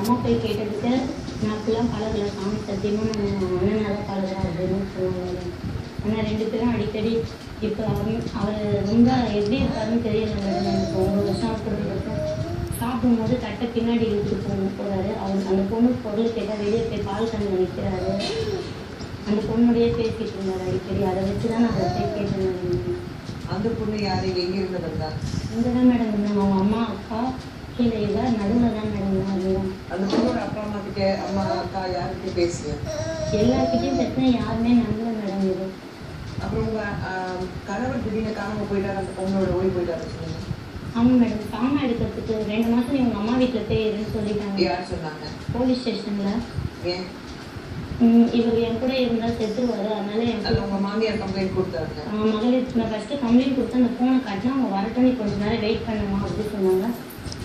அம்மா போய் கேட்டதுக்கு நான் அப்படிலாம் பழகல, சாமி சத்தியமாக நான் அண்ணனால பழகிறேன் அப்படின்னு சொன்னாங்க. ஆனால் 2 பேரும் அடிக்கடி இப்போ அவர் ரொம்ப எப்படி இருக்காருன்னு தெரியல மேடம். எனக்கு 9 வருஷம் குடும்பம் சாப்பிடும்போது தட்டை பின்னாடி இழுத்துட்டு போகிறாரு. அவர் அந்த பொண்ணு பொருள் கேட்டால் வெளியே போய் பால் கண்ணில் நிற்கிறாரு. அந்த பொண்ணுடைய பேசிட்டு இருந்தாரு அடிக்கடி. அதை வச்சு தான் நான் அதை போய் கேட்டேன். அந்த பொண்ணு யாரு, எங்க இருந்து வந்தா? இங்கே தான் மேடம் இருந்தாங்க. அவங்க அம்மா அப்பா கீழே இவ நடுவில் தான் மேடம் இருந்தாங்க. அந்த பொண்ணோட அப்பா அம்மா கிட்ட, அம்மா அக்கா யார்கிட்ட பேசுவேன்? எல்லாருக்கிட்டையும் பேசினா யாருமே நம்பல மேடம். இது அப்புறம் உங்க கணவர் திடீர்னு காணாம போயிட்டாரு, அந்த பொண்ணோட ஓடி போயிட்டாரு சொன்னீங்க. ஆமாம் மேடம். சாமா எடுக்கிறதுக்கு 2 மாதம் இவங்க அம்மா வீட்டில் போய் இருன்னு சொல்லிட்டாங்க. யார் சொன்னாங்க? போலீஸ் ஸ்டேஷனில். ஏன்? இவர் என் கூட இருந்தால் செத்துருவாரு, அதனால என் உங்க மாமியார் கம்ப்ளைண்ட் கொடுத்தாங்க. மகளிர் நான் ஃபஸ்ட்டு கம்ப்ளைண்ட் கொடுத்து அந்த ஃபோனை காட்டினா அவங்க வரட்டும், நீ கொஞ்சம் நேரம் வெயிட் பண்ணுமா அப்படின்னு சொன்னாங்க.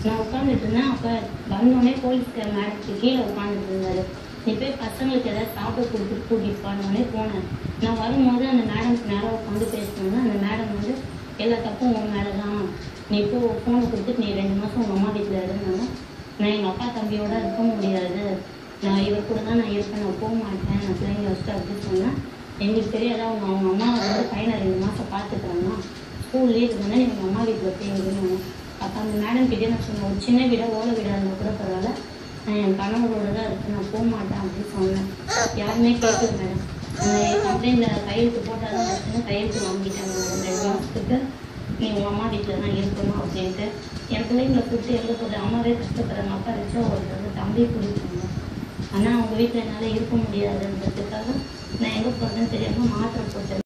நான் உட்காந்துட்டு இருந்தேன். அப்போ வந்தோடனே போலீஸ்கார மேடத்துக்கு கீழே உட்காந்துட்டு இருந்தாரு. நீ போய் பசங்களுக்கு ஏதாவது சாப்பிட கொடுத்துட்டு கூட்டிகிட்டு போனோடனே போனேன். நான் வரும்போது அந்த மேடம்க்கு நேரம் உட்காந்து பேசினாங்க. அந்த மேடம் வந்து எல்லா தப்பும் உன் மேலே தான், நீ இப்போ ஃபோனை கொடுத்துட்டு நீ 2 மாதம் உங்கள் அம்மா வீட்டில் இருந்தாங்க. நான் எங்கள் அப்பா தம்பியோட இருக்க முடியாது, நான் இவர் கூட தான் நான் இருப்பேன், நான் போக மாட்டேன், நான் பிள்ளைங்க வச்சுட்டு அப்படின்னு சொன்னேன். எங்களுக்கு தெரியாதா அவங்க அம்மா வந்து பையனை 2 மாதம் பார்த்துக்கிறாங்க, ஸ்கூல்லேயே இருந்தானே எங்கள் அம்மா வீட்டில் போய் இருந்தாங்க. அப்போ அந்த மேடம் கிட்டே நான் சொன்னேன், ஒரு சின்ன வீடா ஓலை வீடாக இருந்தால் கூட பரவாயில்ல, நான் என் கணவரோட தான் இருக்கேன், நான் போக மாட்டேன் அப்படின்னு சொன்னேன். யாருமே கேட்கல மேடம். என் கம்ப்ளைண்டில் கையெழுத்து போட்டால் தான் வச்சுன்னு கையெழுத்து வாங்கிட்டாங்க. 2 மாதத்துக்கு நீ உங்கள் அம்மா வீட்டில் தான் இருக்கணும் அப்படின்ட்டு. என் பிள்ளைங்களை கூப்பிட்டு எங்கே போட்டு அம்மாவே கஷ்டப்படுறாங்க, அப்பா ரிச்சா ஓடுறது, தம்பி பிடிச்சாங்க. ஆனால் அவங்க வீட்டில் என்னால் இருக்க முடியாதுன்றதுக்காக நான் எங்கே போகிறதுன்னு தெரியாமல் மாத்திரை போட்டேன்.